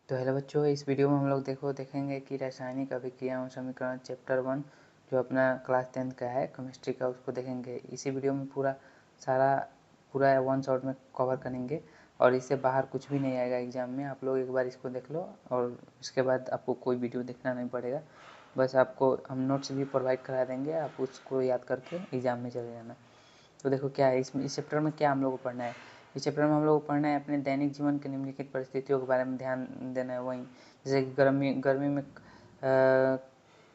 तो हेलो बच्चों, इस वीडियो में हम लोग देखेंगे कि रासायनिक अभिक्रियाओं समीकरण चैप्टर 1 जो अपना क्लास 10 का है केमिस्ट्री का, उसको देखेंगे। इसी वीडियो में पूरा वन शॉट में कवर करेंगे और इससे बाहर कुछ भी नहीं आएगा एग्जाम में। आप लोग एक बार इसको देख लो और इसके बाद आपको कोई वीडियो देखना नहीं पड़ेगा। बस आपको हम नोट्स भी प्रोवाइड करा देंगे, आप उसको याद करके एग्ज़ाम में चले जाना। तो देखो क्या है इस चैप्टर में क्या हम लोग को पढ़ना है। इस चैप्टर में हम लोग को पढ़ना है अपने दैनिक जीवन के निम्नलिखित परिस्थितियों के बारे में ध्यान देना है। वहीं जैसे कि गर्मी में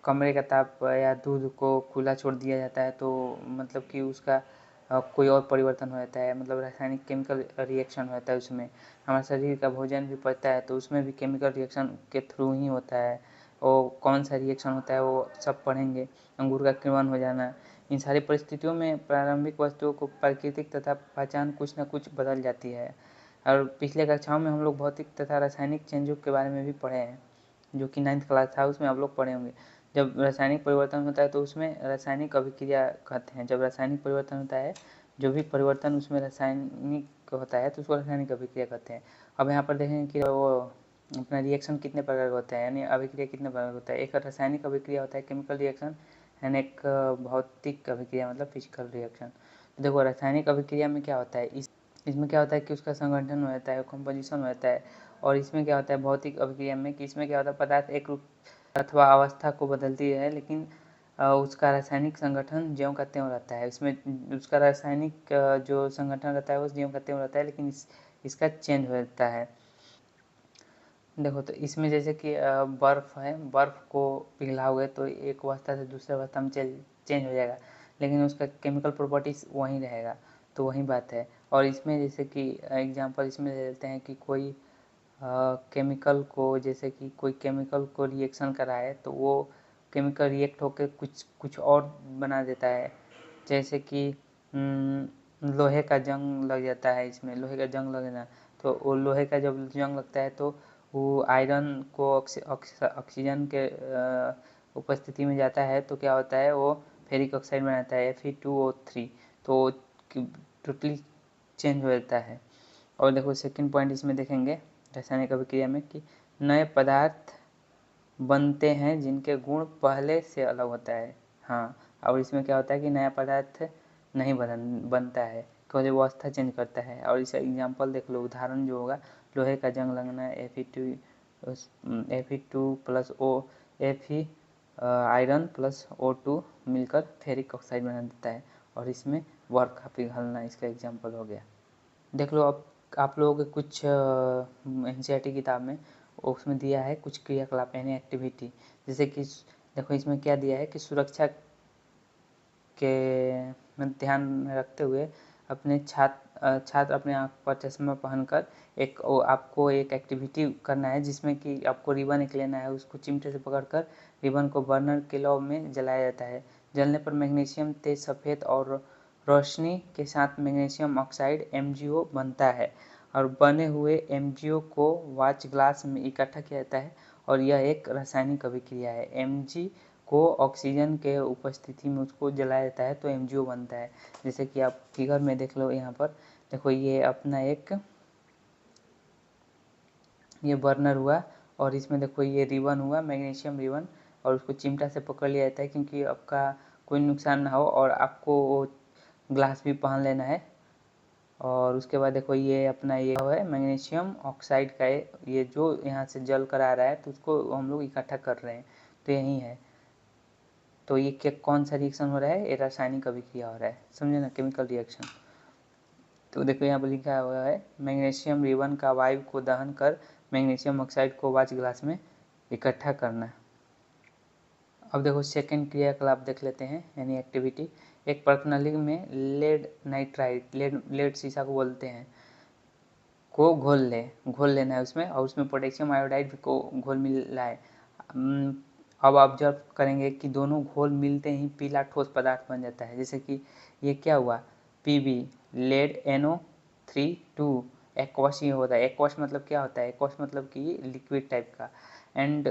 कमरे का ताप या दूध को खुला छोड़ दिया जाता है तो मतलब कि उसका कोई और परिवर्तन हो जाता है, मतलब रासायनिक केमिकल रिएक्शन होता है उसमें। हमारे शरीर का भोजन भी पचता है तो उसमें भी केमिकल रिएक्शन के थ्रू ही होता है। वो कौन सा रिएक्शन होता है वो सब पढ़ेंगे। अंगूर का किण्वन हो जाना, इन सारी परिस्थितियों में प्रारंभिक वस्तुओं को प्राकृतिक तथा पहचान कुछ न कुछ बदल जाती है। और पिछले कक्षाओं में हम लोग भौतिक तथा रासायनिक चेंजों के बारे में भी पढ़े हैं, जो कि 9th क्लास था उसमें आप लोग पढ़े होंगे। जब रासायनिक परिवर्तन होता है तो उसमें रासायनिक अभिक्रिया कहते हैं। जब रासायनिक परिवर्तन होता है, जो भी परिवर्तन उसमें रासायनिक होता है तो उसको रासायनिक अभिक्रिया कहते हैं। अब यहाँ पर देखेंगे कि वो अपना रिएक्शन कितने प्रकार का होता है, यानी अभिक्रिया कितने प्रकार का होता है। एक रासायनिक अभिक्रिया होता है केमिकल रिएक्शन, एंड एक भौतिक अभिक्रिया मतलब फिजिकल रिएक्शन। देखो रासायनिक अभिक्रिया में क्या होता है, इसमें क्या होता है कि उसका संगठन हो जाता है, कंपोजिशन हो जाता है। और इसमें क्या होता है भौतिक अभिक्रिया में कि इसमें क्या होता है पदार्थ एक रूप अथवा अवस्था को बदलती है, लेकिन उसका रासायनिक संगठन ज्यों का त्यों रहता है। इसमें उसका रासायनिक जो संगठन रहता है वो ज्यों का त्यों रहता है, लेकिन इसका चेंज हो जाता है। देखो तो इसमें जैसे कि बर्फ़ है, बर्फ़ को पिघलाओगे तो एक अवस्था से दूसरे अवस्था में चेंज हो जाएगा, लेकिन उसका केमिकल प्रॉपर्टीज वहीं रहेगा। तो वही बात है। और इसमें जैसे कि एग्जांपल इसमें ले लेते हैं कि कोई केमिकल को, जैसे कि कोई केमिकल को रिएक्शन कराए तो वो केमिकल रिएक्ट होकर कुछ और बना देता है। जैसे कि लोहे का जंग लग जाता है, इसमें लोहे का जंग लगना, तो वो लोहे का जब जंग लगता है तो वो आयरन को ऑक्सीजन के उपस्थिति में जाता है तो क्या होता है वो फेरिक ऑक्साइड बनाता है Fe2O3, तो टोटली चेंज हो जाता है। और देखो सेकंड पॉइंट इसमें देखेंगे रासायनिक अभिक्रिया में कि नए पदार्थ बनते हैं जिनके गुण पहले से अलग होता है। हाँ, और इसमें क्या होता है कि नया पदार्थ नहीं बनता है, केवल वो अवस्था चेंज करता है। और इसे एग्जांपल देख लो, उदाहरण जो होगा लोहे का जंग लगना, Fe2 plus O Fe iron plus O2 मिलकर फेरिक ऑक्साइड बना देता है, और इसमें बर्फ का पिघलना इसका एग्जांपल हो गया। देख लो अब आप लोगों के कुछ NCERT किताब में उसमें दिया है कुछ क्रियाकलाप यानी एक्टिविटी। जैसे कि देखो इसमें क्या दिया है कि सुरक्षा के में ध्यान रखते हुए अपने छात्र अपने आँख पर चश्मा पहनकर आपको एक एक्टिविटी करना है, जिसमें कि आपको रिबन एक लेना है, उसको चिमटे से पकड़कर रिबन को बर्नर के लौ में जलाया जाता है। जलने पर मैग्नीशियम तेज सफ़ेद और रोशनी के साथ मैग्नीशियम ऑक्साइड MgO बनता है, और बने हुए MgO को वाच ग्लास में इकट्ठा किया जाता है, और यह एक रासायनिक अभिक्रिया है। Mg को ऑक्सीजन के उपस्थिति में उसको जलाया जाता है तो MgO बनता है। जैसे कि आप फिगर में देख लो, यहाँ पर देखो ये अपना ये बर्नर हुआ, और इसमें देखो ये रिबन हुआ मैग्नीशियम रिबन, और उसको चिमटा से पकड़ लिया जाता है क्योंकि आपका कोई नुकसान ना हो, और आपको वो ग्लास भी पहन लेना है। और उसके बाद देखो ये अपना ये है मैग्नीशियम ऑक्साइड का ये जो यहाँ से जल कर आ रहा है तो उसको हम लोग इकट्ठा कर रहे हैं, तो यही है। तो ये क्या कौन सा रिएक्शन हो रहा है, ये रासायनिक अभिक्रिया हो रहा है, समझे ना, केमिकल रिएक्शन। तो देखो यहाँ पर लिखा हुआ है मैग्नीशियम रिबन का वायु को दहन कर मैग्नीशियम ऑक्साइड को वाच ग्लास में इकट्ठा करना। अब देखो सेकंड क्रियाकलाप देख लेते हैं यानी एक्टिविटी। एक प्रणाली में लेड नाइट्राइड, लेड शीशा को बोलते हैं, को घोल लेना है उसमें, और उसमें पोटेशियम आयोडाइड को घोल मिला है। अब ऑब्जर्व करेंगे कि दोनों घोल मिलते ही पीला ठोस पदार्थ बन जाता है। जैसे कि ये क्या हुआ Pb लेड NO3 2 एक्वस ये होता है। एक्वस मतलब क्या होता है, एक्वस मतलब कि लिक्विड टाइप का। एंड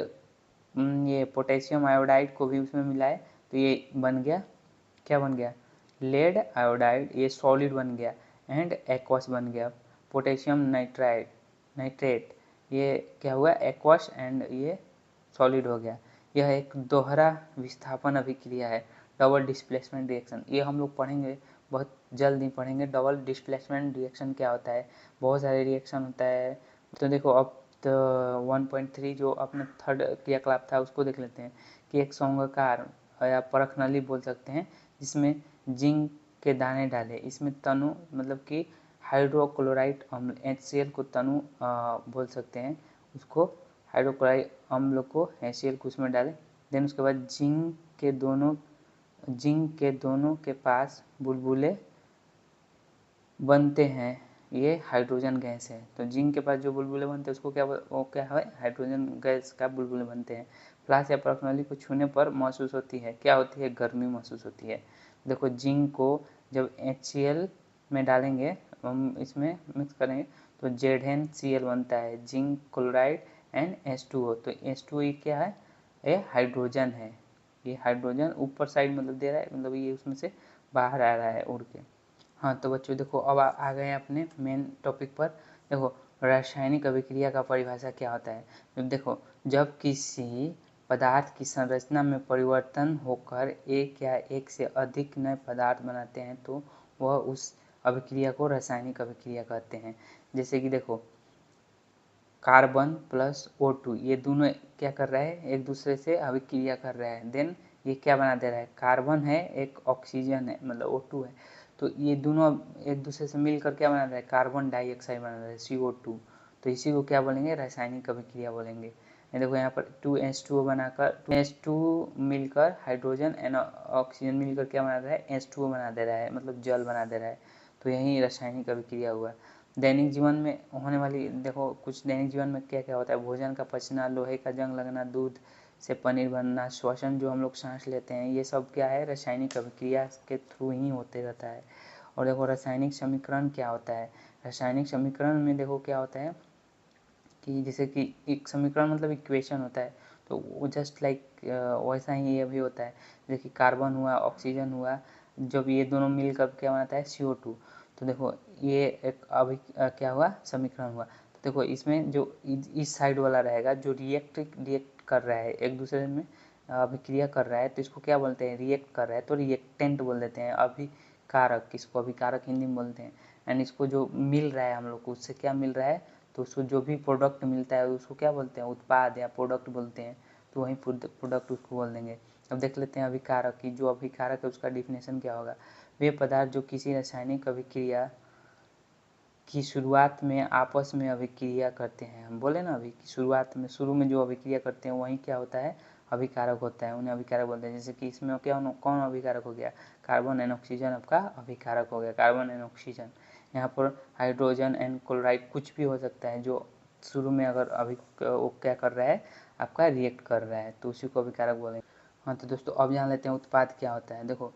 ये पोटेशियम आयोडाइड को भी उसमें मिलाए तो ये बन गया, क्या बन गया, लेड आयोडाइड, ये सॉलिड बन गया, एंड एक्वस बन गया। पोटेशियम नाइट्रेट ये क्या हुआ, एक्वस एंड ये सॉलिड हो गया। यह एक दोहरा विस्थापन अभिक्रिया है, डबल डिस्प्लेसमेंट रिएक्शन। ये हम लोग पढ़ेंगे, बहुत जल्द ही पढ़ेंगे। डबल डिस्प्लेसमेंट रिएक्शन क्या होता है, बहुत सारे रिएक्शन होता है। तो देखो अब तो 1.3 जो अपने थर्ड क्रियाकलाप था उसको देख लेते हैं कि एक संघकार या परखनली बोल सकते हैं जिसमें जिंक के दाने डाले, इसमें तनु मतलब कि हाइड्रोक्लोराइड अम्ल HCl को तनु बोल सकते हैं, उसको हाइड्रोक्लोराइड अम्ल को HCl को उसमें डाले। देन उसके बाद जिंक के दोनों के पास बुलबुले बनते हैं, ये हाइड्रोजन गैस है। तो जिंक के पास जो बुलबुले बनते हैं उसको क्या है, हाइड्रोजन गैस का बुलबुले बनते हैं। फ्लास्क या परखनली को छूने पर महसूस होती है, क्या होती है, गर्मी महसूस होती है। देखो जिंक को जब HCl में डालेंगे, हम इसमें मिक्स करेंगे तो ZnCl बनता है, जिंक क्लोराइड एंड H2O। तो H2O ये क्या है, ये हाइड्रोजन है। ये हाइड्रोजन ऊपर साइड मतलब दे रहा है, मतलब ये उसमें से बाहर आ रहा है उड़ के। हाँ तो बच्चों देखो अब आ गए अपने मेन टॉपिक पर। देखो रासायनिक अभिक्रिया का परिभाषा क्या होता है। तो देखो जब किसी पदार्थ की संरचना में परिवर्तन होकर एक या एक से अधिक नए पदार्थ बनाते हैं तो वह उस अभिक्रिया को रासायनिक अभिक्रिया कहते हैं। जैसे कि देखो कार्बन प्लस O2 ये दोनों क्या कर रहा है, एक दूसरे से अभिक्रिया कर रहा है। देन ये क्या बना दे रहा है, कार्बन है, एक ऑक्सीजन है मतलब O2 है, तो ये दोनों एक दूसरे से मिलकर क्या बना रहा है, कार्बन डाइऑक्साइड बना रहा है CO2। तो इसी को क्या बोलेंगे, रासायनिक अभिक्रिया बोलेंगे। ये देखो यहाँ पर 2H2O बनाकर 2H2 मिलकर हाइड्रोजन एंड ऑक्सीजन मिलकर क्या बना रहा है, H2O बना दे रहा है, मतलब जल बना दे रहा है। तो यही रासायनिक अभिक्रिया हुआ। दैनिक जीवन में होने वाली, देखो कुछ दैनिक जीवन में क्या क्या होता है, भोजन का पचना, लोहे का जंग लगना, दूध से पनीर बनना, श्वसन जो हम लोग सांस लेते हैं, ये सब क्या है, रासायनिक अभिक्रिया के थ्रू ही होते रहता है। और देखो रासायनिक समीकरण क्या होता है, रासायनिक समीकरण में देखो क्या होता है कि जैसे कि एक समीकरण मतलब इक्वेशन होता है, तो वो जस्ट लाइक वैसा ही ये भी होता है। जैसे कि कार्बन हुआ, ऑक्सीजन हुआ, जब ये दोनों मिलकर क्या बनाता है, CO2। तो देखो ये एक अभी क्या हुआ, समीकरण हुआ। तो देखो इसमें जो इस साइड वाला रहेगा जो रिएक्ट कर रहा है, एक दूसरे में अभिक्रिया कर रहा है, तो इसको क्या बोलते हैं, रिएक्ट कर रहा है तो रिएक्टेंट बोल देते हैं। अभिकारक, इसको अभिकारक हिंदी में बोलते हैं। एंड इसको जो मिल रहा है हम लोग को, उससे क्या मिल रहा है, तो उसको जो भी प्रोडक्ट मिलता है उसको क्या बोलते हैं, उत्पाद या प्रोडक्ट बोलते हैं। तो वही प्रोडक्ट उसको बोल देंगे। अब देख लेते हैं अभिकारक की, जो अभिकारक है उसका डिफिनेशन क्या होगा। वे पदार्थ जो किसी रासायनिक अभिक्रिया की शुरुआत में आपस में अभिक्रिया करते हैं, हम बोले ना अभी शुरुआत में, शुरू में जो अभिक्रिया करते हैं वही क्या होता है, अभिकारक होता है, उन्हें अभिकारक बोलते हैं। जैसे कि इसमें क्या कौन अभिकारक हो गया, कार्बन एंड ऑक्सीजन आपका अभिकारक हो गया, कार्बन एंड ऑक्सीजन। यहाँ पर हाइड्रोजन एंड क्लोराइड कुछ भी हो सकता है जो शुरू में अगर वो क्या कर रहा है, आपका रिएक्ट कर रहा है, तो उसी को अभिकारक बोलेंगे। हाँ तो दोस्तों अब जान लेते हैं उत्पाद क्या होता है। देखो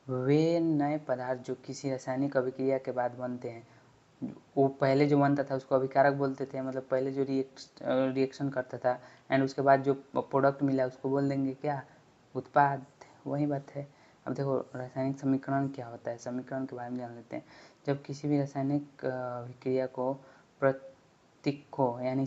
वे नए पदार्थ जो किसी रासायनिक अभिक्रिया के बाद बनते हैं, वो पहले जो बनता था उसको अभिकारक बोलते थे, मतलब पहले जो रिएक्शन करता था, एंड उसके बाद जो प्रोडक्ट मिला उसको बोल देंगे क्या, उत्पाद। वही बात है। अब देखो रासायनिक समीकरण क्या होता है, समीकरण के बारे में जान लेते हैं। जब किसी भी रासायनिक अभिक्रिया को प्रतीकों यानी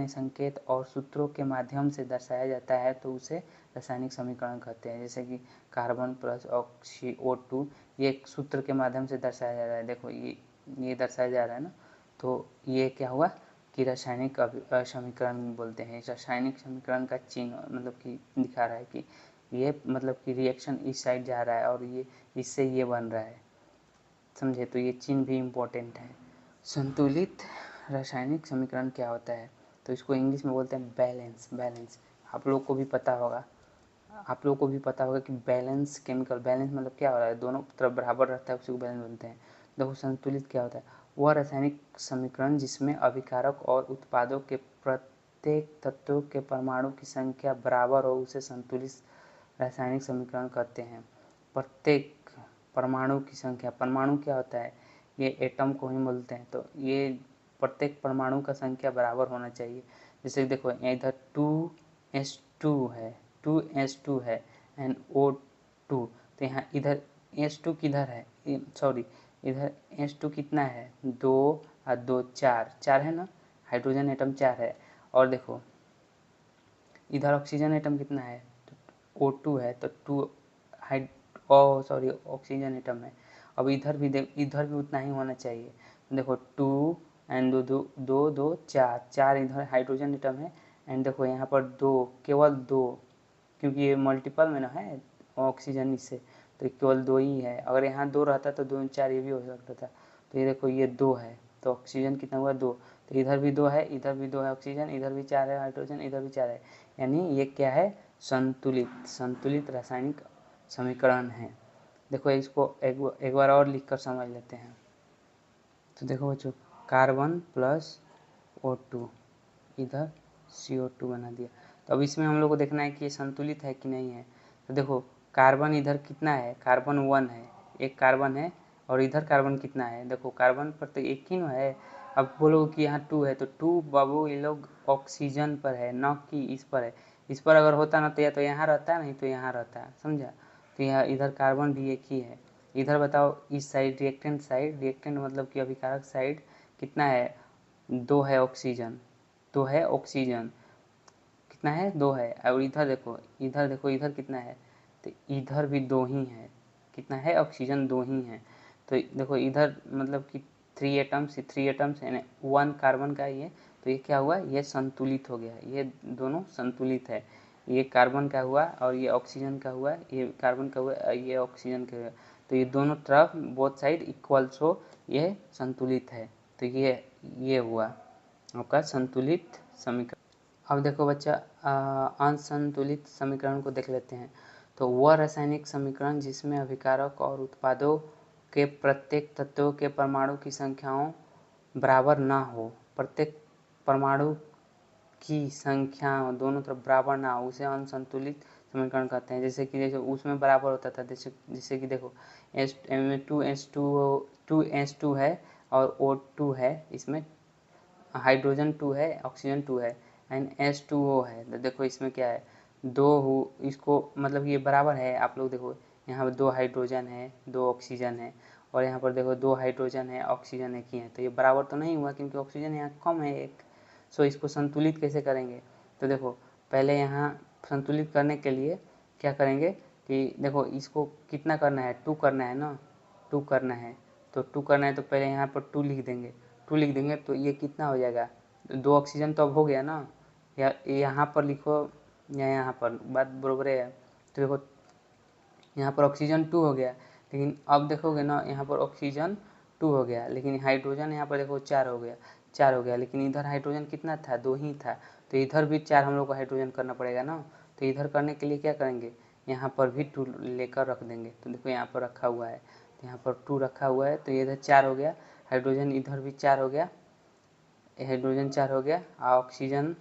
संकेत और सूत्रों के माध्यम से दर्शाया जाता है तो उसे रासायनिक समीकरण कहते हैं। जैसे कि कार्बन प्लस O2 ये एक सूत्र के माध्यम से दर्शाया जा रहा है। देखो ये दर्शाया जा रहा है ना, तो ये क्या हुआ कि रासायनिक समीकरण बोलते हैं। इस रासायनिक समीकरण का चिन्ह मतलब कि दिखा रहा है कि ये मतलब कि रिएक्शन इस साइड जा रहा है और ये इससे ये बन रहा है, समझे। तो ये चिन्ह भी इम्पोर्टेंट है। संतुलित रासायनिक समीकरण क्या होता है, तो इसको इंग्लिश में बोलते हैं बैलेंस। आप लोग को भी पता होगा, कि बैलेंस केमिकल बैलेंस मतलब क्या हो रहा है, दोनों तरफ बराबर रहता है, उसी को बैलेंस बोलते हैं। देखो संतुलित क्या होता है, वह रासायनिक समीकरण जिसमें अभिकारक और उत्पादों के प्रत्येक तत्वों के परमाणु की संख्या बराबर हो उसे संतुलित रासायनिक समीकरण कहते हैं। प्रत्येक परमाणु की संख्या, परमाणु क्या होता है, ये एटम को ही बोलते हैं। तो ये प्रत्येक परमाणु का संख्या बराबर होना चाहिए। जैसे देखो इधर 2s2 है एंड O2, तो यहाँ इधर S2 किधर है, सॉरी इधर S2 कितना है, 2 और 2 4 है ना, हाइड्रोजन एटम 4 है। और देखो इधर ऑक्सीजन एटम कितना है, तो O2 है, तो 2 ऑक्सीजन एटम है। अब इधर भी उतना ही होना चाहिए। देखो 2 एंड 2 4 इधर हाइड्रोजन एटम है। एंड देखो यहाँ पर 2, केवल 2, क्योंकि ये मल्टीपल में ना है ऑक्सीजन इससे, तो केवल 2 ही है। अगर यहाँ 2 रहता तो 2 4 ये भी हो सकता था। तो ये देखो ये 2 है, तो ऑक्सीजन कितना हुआ 2, तो इधर भी 2 है, इधर भी 2 है ऑक्सीजन, इधर भी 4 है हाइड्रोजन, इधर भी 4 है। यानी ये क्या है, संतुलित रासायनिक समीकरण है। देखो इसको एक बार और लिख कर समझ लेते हैं। तो देखो बच्चों, कार्बन प्लस O2, इधर CO2 बना दिया। तो अब इसमें हम लोग को देखना है कि ये संतुलित है कि नहीं है। तो देखो कार्बन इधर कितना है, कार्बन 1 है, एक कार्बन है, और इधर कार्बन कितना है, देखो कार्बन पर तो एक ही ना है। अब बोलोगे कि यहाँ 2 है, तो 2 बाबू ये लोग ऑक्सीजन पर है, न कि इस पर है। इस पर अगर होता ना तो या तो यहाँ रहता, नहीं तो यहाँ रहता, समझा। तो यहाँ इधर कार्बन भी एक ही है। इधर बताओ इस साइड रिएक्टेंट मतलब कि अभिकारक साइड कितना है, 2 है ऑक्सीजन, 2 है ऑक्सीजन, कितना है 2 है। और इधर देखो इधर कितना है, तो इधर भी 2 ही है, कितना है ऑक्सीजन 2 ही है। तो देखो इधर मतलब कि 3 एटम्स यानी 1 कार्बन का ये, तो ये क्या हुआ, ये संतुलित हो गया, ये दोनों संतुलित है। ये कार्बन का हुआ और ये ऑक्सीजन का हुआ, ये कार्बन का हुआ, ये ऑक्सीजन का हुआ, तो ये दोनों तरफ बोथ साइड इक्वल्स हो, ये संतुलित है। तो ये हुआ आपका संतुलित समीकरण। अब देखो बच्चा असंतुलित समीकरण को देख लेते हैं। तो वह रासायनिक समीकरण जिसमें अभिकारक और उत्पादों के प्रत्येक तत्वों के परमाणु की संख्याओं बराबर ना हो, प्रत्येक परमाणु की संख्या दोनों तरफ बराबर ना हो, उसे असंतुलित समीकरण कहते हैं। जैसे कि देखो उसमें बराबर होता था, जैसे कि देखो टू है और O2 है, इसमें हाइड्रोजन 2 है, ऑक्सीजन 2 है, एंड H2O है। तो देखो इसमें क्या है, इसको मतलब ये बराबर है। आप लोग देखो यहाँ पर 2 हाइड्रोजन है, 2 ऑक्सीजन है, और यहाँ पर देखो 2 हाइड्रोजन है, ऑक्सीजन एक ही है। तो ये बराबर तो नहीं हुआ क्योंकि ऑक्सीजन यहाँ कम है एक। सो इसको संतुलित कैसे करेंगे, तो देखो पहले यहाँ संतुलित करने के लिए क्या करेंगे कि देखो इसको कितना करना है, 2 करना है ना, 2 करना है, तो 2 करना है तो पहले यहाँ पर 2 लिख देंगे, तो ये कितना हो जाएगा, 2 ऑक्सीजन तो अब हो गया ना, या यहाँ पर लिखो या यहाँ पर, बात बराबर है। तो देखो यहाँ पर ऑक्सीजन 2 हो गया, लेकिन अब देखोगे ना यहाँ पर ऑक्सीजन 2 हो गया, लेकिन हाइड्रोजन यहाँ पर देखो 4 हो गया, लेकिन इधर हाइड्रोजन कितना था, 2 ही था। तो इधर भी 4 हम लोग को हाइड्रोजन करना पड़ेगा ना। तो इधर करने के लिए क्या करेंगे, यहाँ पर भी 2 लेकर रख देंगे। तो देखो यहाँ पर रखा हुआ है, तो यहाँ पर 2 रखा हुआ है, तो इधर 4 हो गया, हाइड्रोजन इधर भी 4 हो गया, हाइड्रोजन 4 हो गया, ऑक्सीजन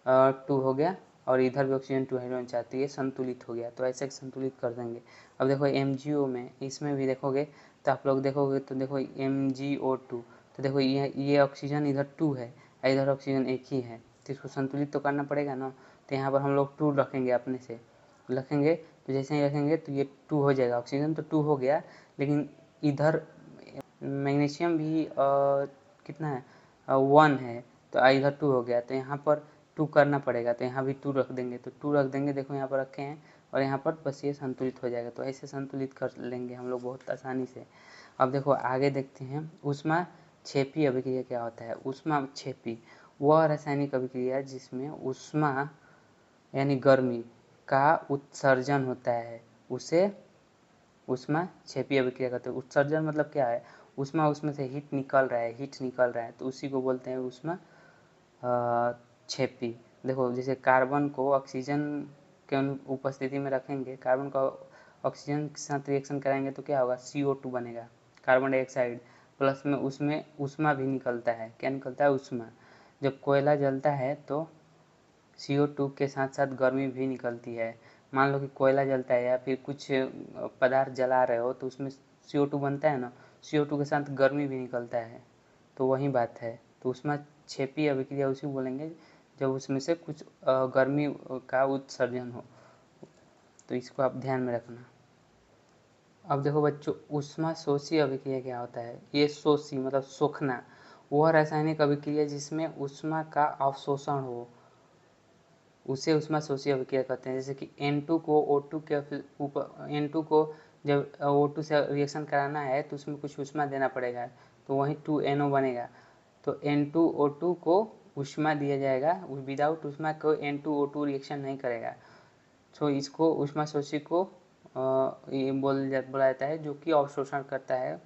2 हो गया, और इधर भी ऑक्सीजन 2 हाइड्रोजन 4, तो ये संतुलित हो गया। तो ऐसे संतुलित कर देंगे। अब देखो MgO में, इसमें भी देखोगे तो आप लोग देखोगे तो देखो MgO2, तो देखो ये ऑक्सीजन इधर 2 है, इधर ऑक्सीजन एक ही है, तो इसको संतुलित तो करना पड़ेगा ना। तो यहाँ पर हम लोग 2 रखेंगे, अपने से रखेंगे, तो जैसे ही रखेंगे तो ये 2 हो जाएगा, ऑक्सीजन तो 2 हो गया, लेकिन इधर मैग्नीशियम भी कितना है 1 है, तो इधर 2 हो गया, तो यहाँ पर 2 करना पड़ेगा, तो यहाँ भी 2 रख देंगे, तो 2 रख देंगे, देखो यहाँ पर रखे हैं, और यहाँ पर बस ये संतुलित हो जाएगा। तो ऐसे संतुलित कर लेंगे हम लोग बहुत आसानी से। अब देखो आगे देखते हैं, ऊष्माक्षेपी अभिक्रिया क्या होता है। ऊष्माक्षेपी वह रासायनिक अभिक्रिया जिसमें ऊष्मा यानी गर्मी का उत्सर्जन होता है, उसे ऊष्माक्षेपी अभिक्रिया कहते हैं। उत्सर्जन मतलब क्या है, उसमें से हीट निकल रहा है, तो उसी को बोलते हैं ऊष्मा क्षेपी। देखो जैसे कार्बन को ऑक्सीजन के उपस्थिति में रखेंगे, कार्बन को ऑक्सीजन के साथ रिएक्शन कराएंगे तो क्या होगा, CO2 बनेगा, कार्बन डाइऑक्साइड, प्लस में उसमें ऊष्मा भी निकलता है। क्या निकलता है, ऊष्मा। जब कोयला जलता है तो CO2 के साथ साथ गर्मी भी निकलती है। मान लो कि कोयला जलता है या फिर कुछ पदार्थ जला रहे हो, तो उसमें CO2 बनता है ना, CO2 के साथ गर्मी भी निकलता है, तो वही बात है। तो ऊष्माक्षेपी अभिक्रिया उसी बोलेंगे जब उसमें से कुछ गर्मी का उत्सर्जन हो, तो इसको आप ध्यान में रखना। अब देखो बच्चों, ऊष्माशोषी अभिक्रिया क्या होता है। ये शोषी मतलब सोखना, वह रासायनिक अभिक्रिया जिसमें ऊष्मा का अवशोषण हो उसे ऊष्माशोषी अभिक्रिया कहते हैं। जैसे कि N2 को O2 के ऊपर N2 को जब O2 से रिएक्शन कराना है तो उसमें कुछ ऊष्मा देना पड़ेगा, तो वहीं 2NO बनेगा। तो N2O2 को ऊष्मा दिया जाएगा, विदाउट ऊष्मा को N2O2 रिएक्शन नहीं करेगा। तो इसको ऊष्माशोषी को ये बोला जाता है, जो कि अवशोषण करता है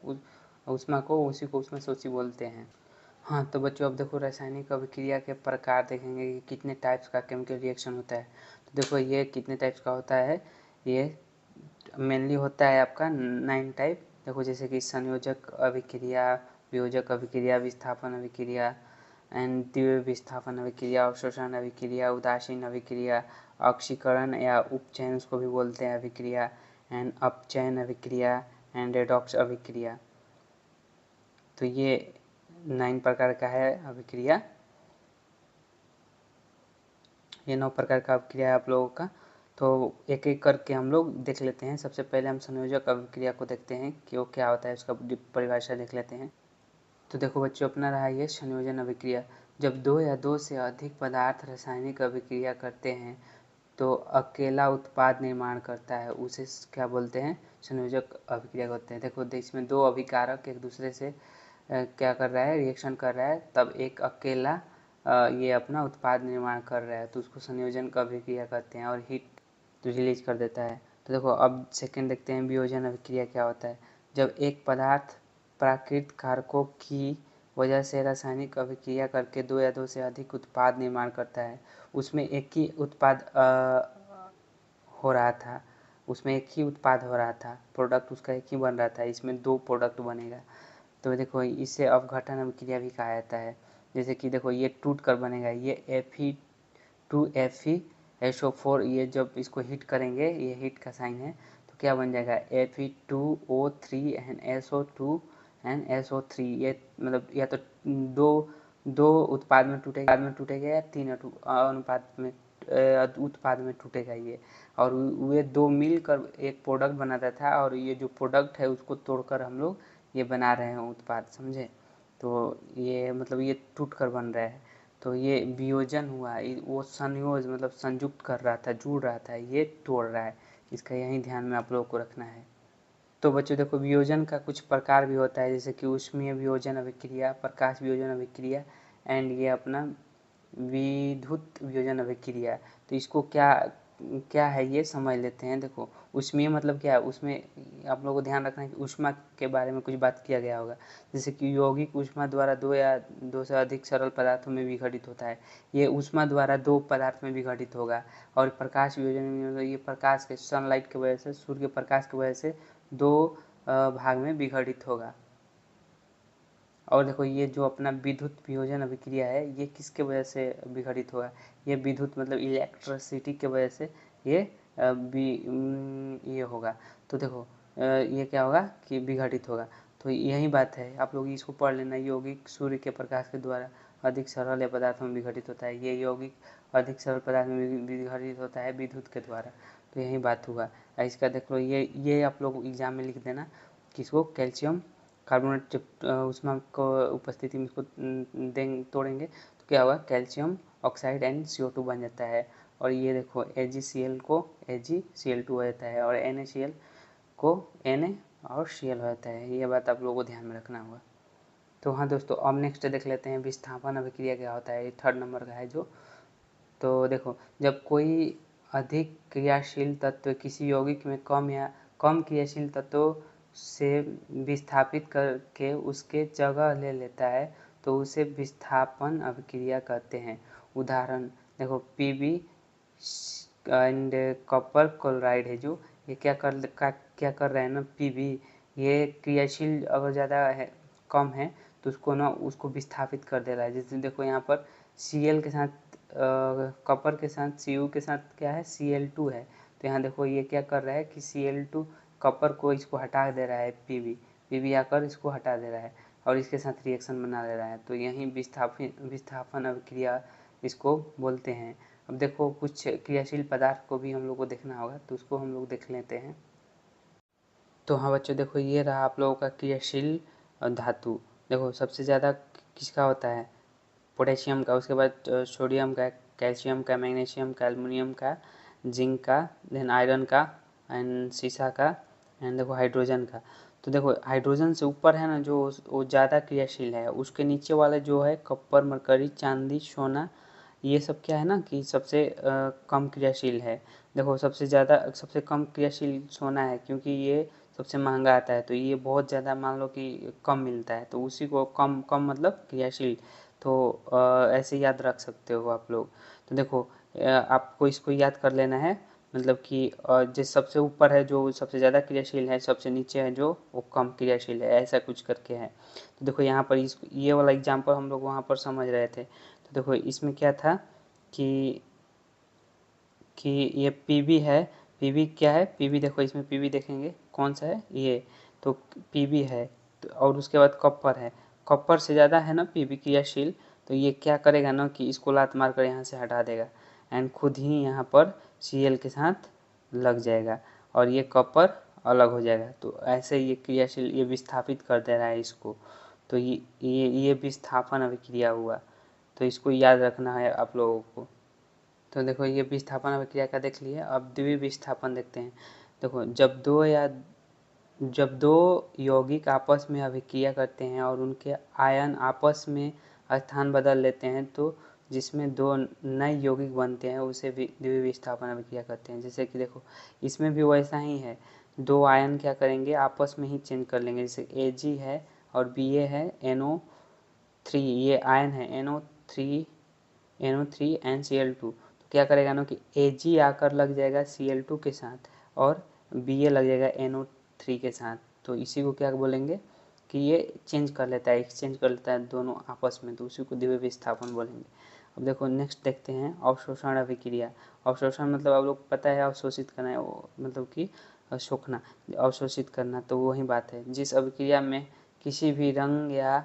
ऊष्मा को, उसी को ऊष्माशोषी बोलते हैं। हाँ तो बच्चों अब देखो रासायनिक अभिक्रिया के प्रकार देखेंगे कि कितने टाइप्स का केमिकल रिएक्शन होता है। तो देखो ये कितने टाइप्स का होता है, ये मेनली होता है आपका 9 टाइप। देखो जैसे कि संयोजक अभिक्रिया, वियोजक अभिक्रिया, विस्थापन अभिक्रिया एंड द्वितीय विस्थापन अभिक्रिया, अवशोषण अभिक्रिया, उदासीन अभिक्रिया, ऑक्सीकरण या उपचयन उसको भी बोलते हैं अभिक्रिया, एंड अपचयन अभिक्रिया एंड रेडॉक्स अभिक्रिया। तो ये 9 प्रकार का है अभिक्रिया, ये 9 प्रकार का अभिक्रिया है आप लोगों का। तो एक एक करके हम लोग देख लेते हैं। सबसे पहले हम संयोजक अभिक्रिया को देखते हैं कि वो क्या होता है, उसका परिभाषा देख लेते हैं। तो देखो बच्चों अपना रहा ये संयोजन अभिक्रिया। जब 2 या 2 से अधिक पदार्थ रासायनिक अभिक्रिया करते हैं तो अकेला उत्पाद निर्माण करता है, उसे क्या बोलते हैं, संयोजक अभिक्रिया कहते हैं। देखो इसमें 2 अभिकारक एक दूसरे से क्या कर रहा है, रिएक्शन कर रहा है, तब एक अकेला ये अपना उत्पाद निर्माण कर रहा है, तो उसको संयोजन का अभिक्रिया कहते हैं, और हीट तो रिलीज कर देता है। तो देखो अब सेकंड देखते हैं वियोजन अभिक्रिया क्या होता है। जब एक पदार्थ प्राकृतिक कारकों की वजह से रासायनिक अभिक्रिया करके 2 या 2 से अधिक उत्पाद निर्माण करता है, उसमें एक ही उत्पाद हो रहा था, उसमें एक ही उत्पाद हो रहा था, प्रोडक्ट उसका एक ही बन रहा था, इसमें 2 प्रोडक्ट बनेगा। तो देखो इसे अपघटन अभिक्रिया भी कहा जाता है। जैसे कि देखो ये टूट कर बनेगा, ये Fe2Fe SO4, ये जब इसको हीट करेंगे, ये हीट का साइन है, तो क्या बन जाएगा Fe2O3 and SO2 and SO3। ये मतलब या तो दो उत्पाद में टूटेगा या 3 अनुपात में उत्पाद में टूटेगा ये, और वे 2 मिलकर एक प्रोडक्ट बनाता था, और ये जो प्रोडक्ट है उसको तोड़कर हम लोग ये बना रहे हैं उत्पाद, समझे। तो ये मतलब ये टूट कर बन रहा है, तो ये वियोजन हुआ, वो संयोज मतलब संयुक्त कर रहा था, जुड़ रहा था, ये तोड़ रहा है। इसका यही ध्यान में आप लोगों को रखना है। तो बच्चों देखो वियोजन का कुछ प्रकार भी होता है, जैसे कि ऊष्मीय वियोजन अभिक्रिया, प्रकाश वियोजन अभिक्रिया एंड ये अपना विद्युत वियोजन अभिक्रिया। तो इसको क्या क्या है ये समझ लेते हैं। देखो ऊष्मीय मतलब क्या है, उसमें आप लोगों को ध्यान रखना है कि ऊष्मा के बारे में कुछ बात किया गया होगा। जैसे कि यौगिक ऊष्मा द्वारा 2 या 2 से अधिक सरल पदार्थों में विघटित होता है, ये ऊष्मा द्वारा 2 पदार्थ में विघटित होगा। और प्रकाश वियोजन में ये प्रकाश के सनलाइट की वजह से, सूर्य के प्रकाश की वजह से 2 भाग में विघटित होगा। और देखो ये जो अपना विद्युत वियोजन अभिक्रिया है, ये किसके वजह से विघटित होगा, ये विद्युत मतलब इलेक्ट्रिसिटी के वजह से ये ये होगा। तो देखो ये क्या होगा कि विघटित होगा। तो यही बात है, आप लोग इसको पढ़ लेना। यौगिक सूर्य के प्रकाश के द्वारा अधिक सरल पदार्थ में विघटित होता है, ये यौगिक अधिक सरल पदार्थ में विघटित होता है विद्युत के द्वारा। तो यही बात हुआ। इसका देख लो, ये आप लोग एग्जाम में लिख देना, किसको, कैल्शियम कार्बोनेट जब उसमें आपको उपस्थिति में इसको तोड़ेंगे तो क्या होगा, कैल्शियम ऑक्साइड एंड CO2 बन जाता है। और ये देखो AgCl को AgCl2 हो जाता है, और NaCl को Na और Cl हो जाता है। ये बात आप लोगों को ध्यान में रखना होगा। तो हाँ दोस्तों अब नेक्स्ट देख लेते हैं विस्थापन अभिक्रिया क्या होता है, ये 3rd नंबर का है जो। तो देखो जब कोई अधिक क्रियाशील तत्व किसी यौगिक में कम क्रियाशील तत्वों से विस्थापित करके उसके जगह ले लेता है तो उसे विस्थापन अभिक्रिया कहते हैं। उदाहरण देखो Pb एंड कॉपर क्लोराइड है, जो ये क्या कर रहा है ना, Pb ये क्रियाशील अगर ज़्यादा है, कम है, तो उसको ना उसको विस्थापित कर दे रहा है। जैसे देखो यहाँ पर Cl के साथ कॉपर के साथ Cu के साथ क्या है, Cl2 है, तो यहाँ देखो ये क्या कर रहा है कि Cl2 कॉपर को इसको हटा दे रहा है, Pb आकर इसको हटा दे रहा है और इसके साथ रिएक्शन बना दे रहा है। तो यही विस्थापन अभिक्रिया इसको बोलते हैं। अब देखो कुछ क्रियाशील पदार्थ को भी हम लोग को देखना होगा, तो उसको हम लोग देख लेते हैं। तो हाँ बच्चों देखो ये रहा आप लोगों का क्रियाशील धातु। देखो सबसे ज़्यादा किसका होता है, पोटेशियम का, उसके बाद सोडियम का, कैल्शियम का, मैग्नीशियम का, एल्युमिनियम का, जिंक का, देन आयरन का, एंड सीसा का, एंड देखो हाइड्रोजन का। तो देखो हाइड्रोजन से ऊपर है ना जो वो ज़्यादा क्रियाशील है, उसके नीचे वाला जो है कॉपर, मरकरी, चांदी, सोना, ये सब क्या है ना कि सबसे कम क्रियाशील है। देखो सबसे कम क्रियाशील सोना है, क्योंकि ये सबसे महंगा आता है, तो ये बहुत ज़्यादा मान लो कि कम मिलता है, तो उसी को कम कम मतलब क्रियाशील, तो ऐसे याद रख सकते हो आप लोग। तो देखो आपको इसको याद कर लेना है, मतलब कि जो सबसे ऊपर है जो सबसे ज़्यादा क्रियाशील है, सबसे नीचे है जो वो कम क्रियाशील है, ऐसा कुछ करके है। तो देखो यहाँ पर ये वाला एग्जाम्पल हम लोग वहाँ पर समझ रहे थे। तो देखो इसमें क्या था कि ये पीबी है, पीबी क्या है, पीबी देखो इसमें पीबी देखेंगे कौन सा है ये, तो पीबी है, तो और उसके बाद कॉपर है, कॉपर से ज़्यादा है ना पीबी क्रियाशील, तो ये क्या करेगा ना कि इसको लात मार कर यहाँ से हटा देगा, एंड खुद ही यहाँ पर Cl के साथ लग जाएगा और ये कॉपर अलग हो जाएगा। तो ऐसे ये क्रियाशील ये विस्थापित कर दे रहा है इसको, तो ये विस्थापन अभिक्रिया हुआ, तो इसको याद रखना है आप लोगों को। तो देखो ये विस्थापन अभिक्रिया का देख लिए, अब द्वितीय विस्थापन देखते हैं। देखो जब दो यौगिक आपस में अभिक्रिया करते हैं और उनके आयन आपस में स्थान बदल लेते हैं, तो जिसमें दो नए यौगिक बनते हैं उसे द्वितीय विस्थापन अभिक्रिया कहते हैं। जैसे कि देखो इसमें भी वैसा ही है, दो आयन क्या करेंगे आपस में ही चेंज कर लेंगे, जैसे Ag है और Ba है NO3, ये आयन है NO3 NCl2, तो क्या करेगा ना कि Ag आकर लग जाएगा Cl2 के साथ और Ba लग जाएगा NO3 के साथ, तो इसी को क्या बोलेंगे कि ये चेंज कर लेता है, एक्सचेंज कर लेता है दोनों आपस में, तो उसी को द्वितीय विस्थापन बोलेंगे। अब देखो नेक्स्ट देखते हैं अवशोषण अभिक्रिया। अवशोषण मतलब आप लोग पता है अवशोषित करना है, मतलब कि सोखना, अवशोषित करना, तो वही बात है। जिस अभिक्रिया में किसी भी रंग या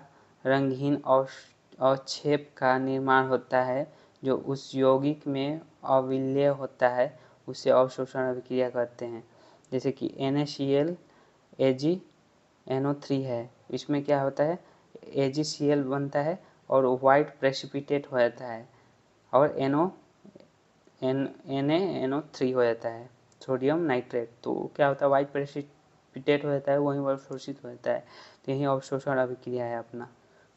रंगहीन अवक्षेप का निर्माण होता है जो उस यौगिक में अविलेय होता है, उसे अवशोषण अभिक्रिया कहते हैं। जैसे कि NaCl AgNO3 है, इसमें क्या होता है AgCl बनता है और वाइट प्रेसिपिटेट हो जाता है और NaNO3 हो जाता है, सोडियम नाइट्रेट, तो क्या होता है वाइट प्रेसिपिटेट हो जाता है, वहीं अवशोषित हो जाता है, तो यही अवशोषण अभिक्रिया है अपना।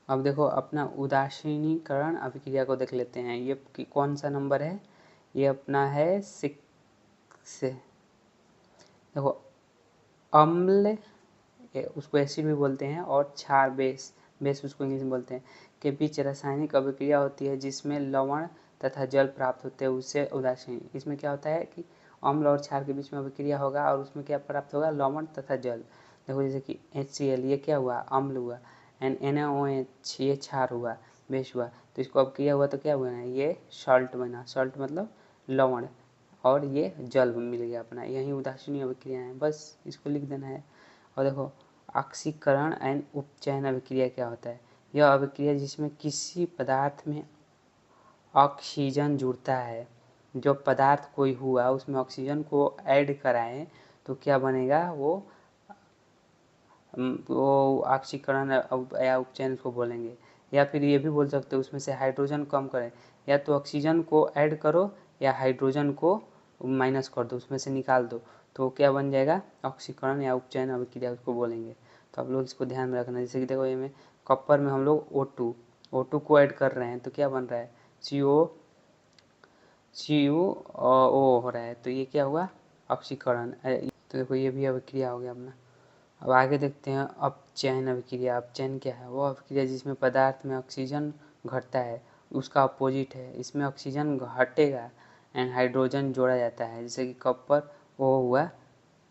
अब देखो अपना उदासीनीकरण अभिक्रिया को देख लेते हैं, ये कौन सा नंबर है, ये अपना है 6। देखो अम्ल उसको एसिड भी बोलते हैं और क्षार बेस उसको इंग्लिश में बोलते हैं, के बीच रासायनिक अभिक्रिया होती है जिसमें लवण तथा जल प्राप्त होते हैं, उससे उदासीन। इसमें क्या होता है कि अम्ल और क्षार के बीच में अभिक्रिया होगा और उसमें क्या प्राप्त होगा, लवण तथा जल। देखो जैसे कि HCl ये क्या हुआ, अम्ल हुआ, एंड NaOH ये क्षार हुआ, बेस हुआ, तो इसको अभिक्रिया हुआ तो क्या बना, ये सॉल्ट बना, सॉल्ट मतलब लवण, और ये जल मिल गया अपना, यही उदासीन अभिक्रिया है, बस इसको लिख देना है। और देखो ऑक्सीकरण एंड उपचयन अभिक्रिया क्या होता है, यह अभिक्रिया जिसमें किसी पदार्थ में ऑक्सीजन जुड़ता है, जो पदार्थ कोई हुआ उसमें ऑक्सीजन को ऐड कराएं तो क्या बनेगा, वो ऑक्सीकरण या उपचयन को बोलेंगे। या फिर ये भी बोल सकते हो उसमें से हाइड्रोजन कम करें, या तो ऑक्सीजन को ऐड करो या हाइड्रोजन को माइनस कर दो, उसमें से निकाल दो, तो क्या बन जाएगा, ऑक्सीकरण या उपचयन अभिक्रिया उसको बोलेंगे। तो आप लोग इसको ध्यान में रखना। जैसे कि देखो ये में कॉपर में हम लोग O2 को ऐड कर रहे हैं तो क्या बन रहा है, CuO हो रहा है, तो ये क्या हुआ, ऑक्सीकरण। तो देखो ये भी अभिक्रिया हो गया अपना। अब आगे देखते हैं अपचयन अभिक्रिया। अपचयन क्या है, वो अभिक्रिया जिसमें पदार्थ में ऑक्सीजन घटता है, उसका अपोजिट है, इसमें ऑक्सीजन घटेगा एंड हाइड्रोजन जोड़ा जाता है, जैसे कि कॉपर O हुआ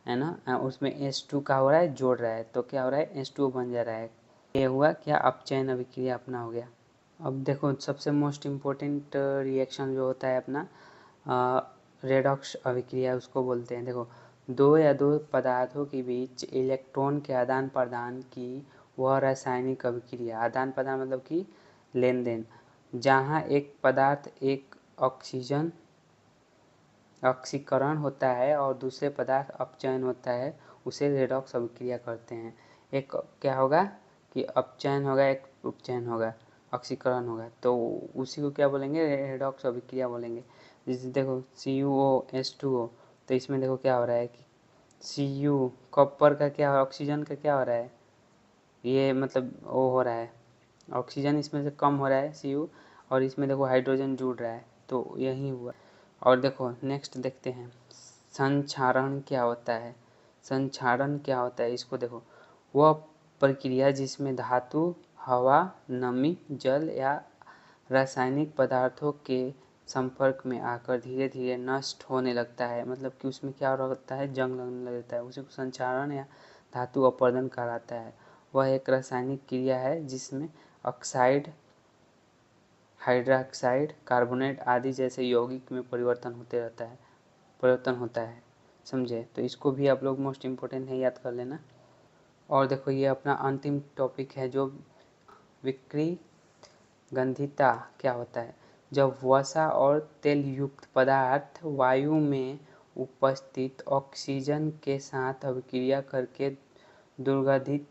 है ना, उसमें H2 का हो रहा है, जोड़ रहा है, तो क्या हो रहा है, H2 बन जा रहा है, ये हुआ क्या, अपचयन अभिक्रिया अपना हो गया। अब देखो सबसे मोस्ट इम्पोर्टेंट रिएक्शन जो होता है अपना रेडॉक्स अभिक्रिया उसको बोलते हैं। देखो दो या दो पदार्थों के बीच इलेक्ट्रॉन के आदान प्रदान की वह रासायनिक अभिक्रिया, आदान प्रदान मतलब कि लेन देन, जहाँ एक पदार्थ एक ऑक्सीकरण होता है और दूसरे पदार्थ अपचयन होता है, उसे रेडॉक्स अभिक्रिया करते हैं। एक क्या होगा कि अपचयन होगा, एक उपचयन होगा। ऑक्सीकरण होगा, तो उसी को क्या बोलेंगे, रेडॉक्स अभिक्रिया बोलेंगे। जैसे देखो CuO H2O, तो इसमें देखो क्या हो रहा है कि Cu कॉपर का क्या ऑक्सीजन का क्या हो रहा है, ये मतलब वो हो रहा है, ऑक्सीजन इसमें से कम हो रहा है Cu, और इसमें देखो हाइड्रोजन जुड़ रहा है, तो यही हुआ। और देखो नेक्स्ट देखते हैं संक्षारण क्या होता है। संक्षारण क्या होता है, इसको देखो, वह प्रक्रिया जिसमें धातु, हवा, नमी, जल या रासायनिक पदार्थों के संपर्क में आकर धीरे धीरे नष्ट होने लगता है, मतलब कि उसमें क्या होता है, जंग लगने लगता है, उसी को संक्षारण या धातु अपरदन कहलाता है। वह एक रासायनिक क्रिया है जिसमें ऑक्साइड, हाइड्रोक्साइड, कार्बोनेट आदि जैसे यौगिक में परिवर्तन होता है, समझे। तो इसको भी आप लोग मोस्ट इम्पोर्टेंट है, याद कर लेना। और देखो ये अपना अंतिम टॉपिक है जो विकृगंधिता क्या होता है। जब वसा और तेल युक्त पदार्थ वायु में उपस्थित ऑक्सीजन के साथ अभिक्रिया करके दुर्गंधित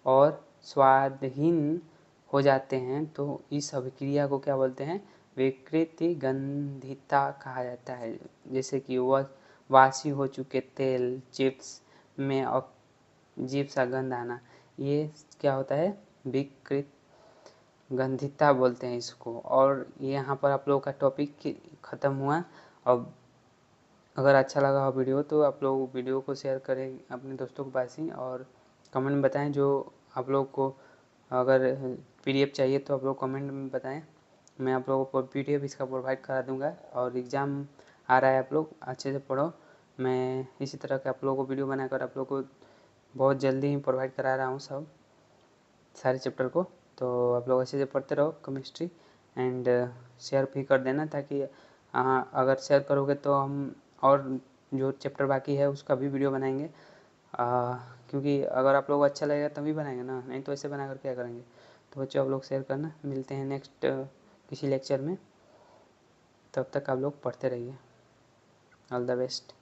और स्वादहीन हो जाते हैं, तो इस अभिक्रिया को क्या बोलते हैं, विकृतिगंधिता कहा जाता है। जैसे कि वह वासी हो चुके तेल, चिप्स में अजीब सा गंध आना, ये क्या होता है, विकृतिगंधिता बोलते हैं इसको। और यहाँ पर आप लोगों का टॉपिक ख़त्म हुआ। अब अगर अच्छा लगा हो वीडियो तो आप लोग वीडियो को शेयर करें अपने दोस्तों के पास ही, और कमेंट में बताएं जो आप लोग को अगर PDF चाहिए तो आप लोग कमेंट में बताएं, मैं आप लोगों को PDF इसका प्रोवाइड करा दूंगा। और एग्ज़ाम आ रहा है, आप लोग अच्छे से पढ़ो। मैं इसी तरह के आप लोगों को वीडियो बनाकर आप लोग को बहुत जल्दी ही प्रोवाइड करा रहा हूँ सब सारे चैप्टर को। तो आप लोग अच्छे से पढ़ते रहो केमिस्ट्री, एंड शेयर भी कर देना, ताकि अगर शेयर करोगे तो हम और जो चैप्टर बाकी है उसका भी वीडियो बनाएंगे। क्योंकि अगर आप लोग अच्छा लगेगा तभी बनाएंगे ना, नहीं तो ऐसे बनाकर क्या करेंगे। तो बच्चों आप लोग शेयर करना, मिलते हैं नेक्स्ट किसी लेक्चर में, तब तक आप लोग पढ़ते रहिए। All the best.